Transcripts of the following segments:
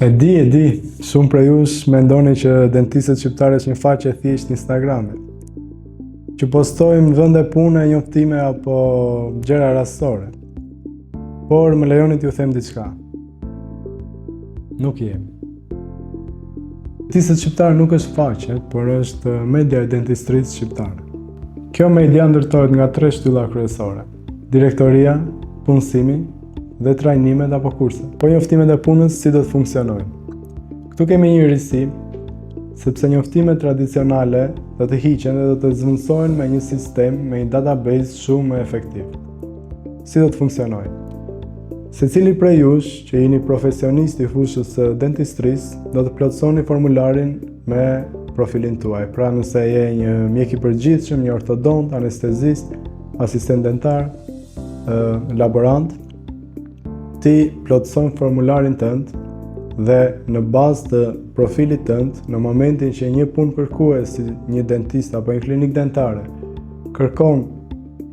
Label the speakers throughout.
Speaker 1: E di, shumë prej jush mendoni që dentistët shqiptarë është një faqe thjesht Instagramit, që postojmë vende pune, njoftime apo gjëra rastore. Por më lejoni t'ju them diçka. Nuk jemi. Dentistët shqiptarë nuk është faqe, por është media e dentistrisë shqiptare. Kjo media ndërtohet nga 3 shtylla kryesore: direktoria, punësimi dhe trajnimet apo kurse. Po njoftimet e punës si do të funksionojnë? Këtu kemi një risi, sepse njoftimet tradicionale do të hiqen dhe do të zvendësohen me një sistem, me një database shumë më efektiv. Si do të funksionojnë? Secili prej jush që jeni profesionist i fushës së dentistrisë, do të plotësoni formularin me profilin tuaj. Pra nëse je një mjek i përgjithshëm, një ortodont, anestezist, asistent dentar, laborant, ti plotëson formularin tënd dhe në bazë të profilit tënd, në momentin që një punëkërkues si një dentist apo një klinikë dentare kërkon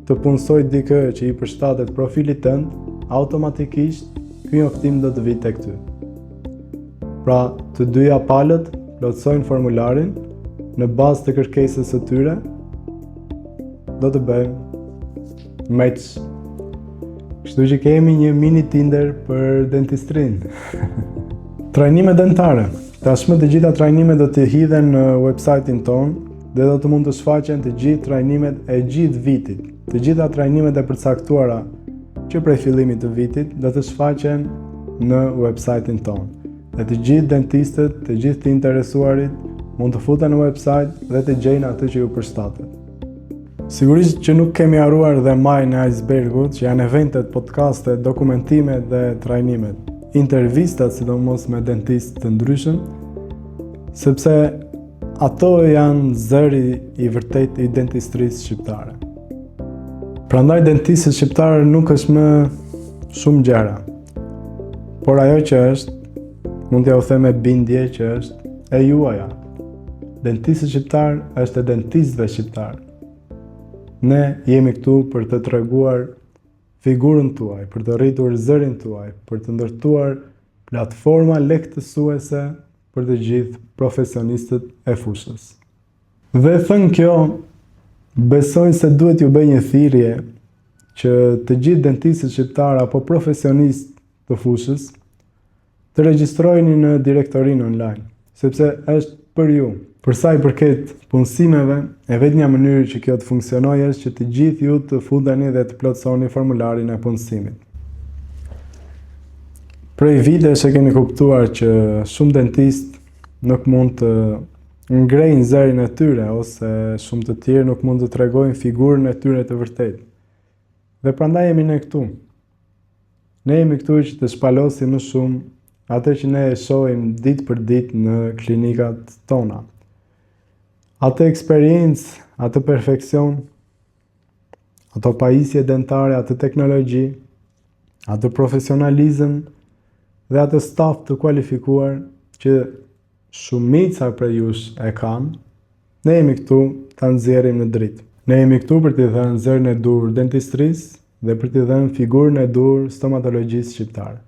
Speaker 1: të punësoj dikë që i përshtatet profilit tënd, automatikisht ky njoftim do të vijë tek ty. Pra, të dyja palët plotësojnë formularin në bazë të kërkesës së tyre, do të bëjmë match. Kështu që kemi një mini Tinder për dentistrinë. Trajnime dentare. Tashmë të gjitha trajnimet do të hidhen në website-in tonë dhe do të mund të shfaqen të gjithë trajnimet e gjithë vitit. Të gjitha trajnimet e përcaktuara që prej fillimit të vitit do të shfaqen në website-in tonë. Dhe të gjithë dentistët, të gjithë të interesuarit mund të futen në website dhe të gjejnë atë që ju përshtatet. Sigurisht që nuk kemi harruar dhe majën e icebergut, që janë eventet, podcaste, dokumentimet dhe trajnimet, intervistat sidomos me dentistë të ndryshëm, sepse ato janë zëri i vërtet i dentistrisë shqiptare. Prandaj dentistët shqiptarë nuk është më shumë gjëra, por ajo që është, mund t'ja u them me bindje që është e juaja. Dentistët shqiptarë është e dentistëve shqiptarë. Ne jemi këtu për të treguar figurën tuaj, për të rritur zërin tuaj, për të ndërtuar platforma lehtësuese për të gjithë profesionistët e fushës. Dhe thënë kjo, besoj se duhet ju bëj një thirrje që të gjithë dentistët shqiptarë apo profesionistë të fushës të regjistrojeni në direktorinë online, sepse është për ju. Për sa i përket punësimeve, e vetmja mënyrë që kjo të funksionojë është që të gjithë ju të futeni dhe të plotësoni formularin e punësimit. Prej vitesh e keni kuptuar që shumë dentistë nuk mund të ngrejnë zërin e tyre, ose shumë të tjerë nuk mund të tregojnë figurën e tyre të vërtetë. Dhe prandaj jemi ne këtu. Ne jemi këtu që të shpalosim më shumë atë që ne e shohim ditë për ditë në klinikat tona. Atë eksperiencë, atë perfekcion, ato pajisje dentare, atë teknologji, atë profesionalizëm dhe atë staf të kualifikuar që shumica prej jush e kanë, ne jemi këtu ta nxjerrim në dritë. Ne jemi këtu për t'i dhënë zërin e dur dentistrisë dhe për t'i dhënë figurën e dur stomatologjisë shqiptare.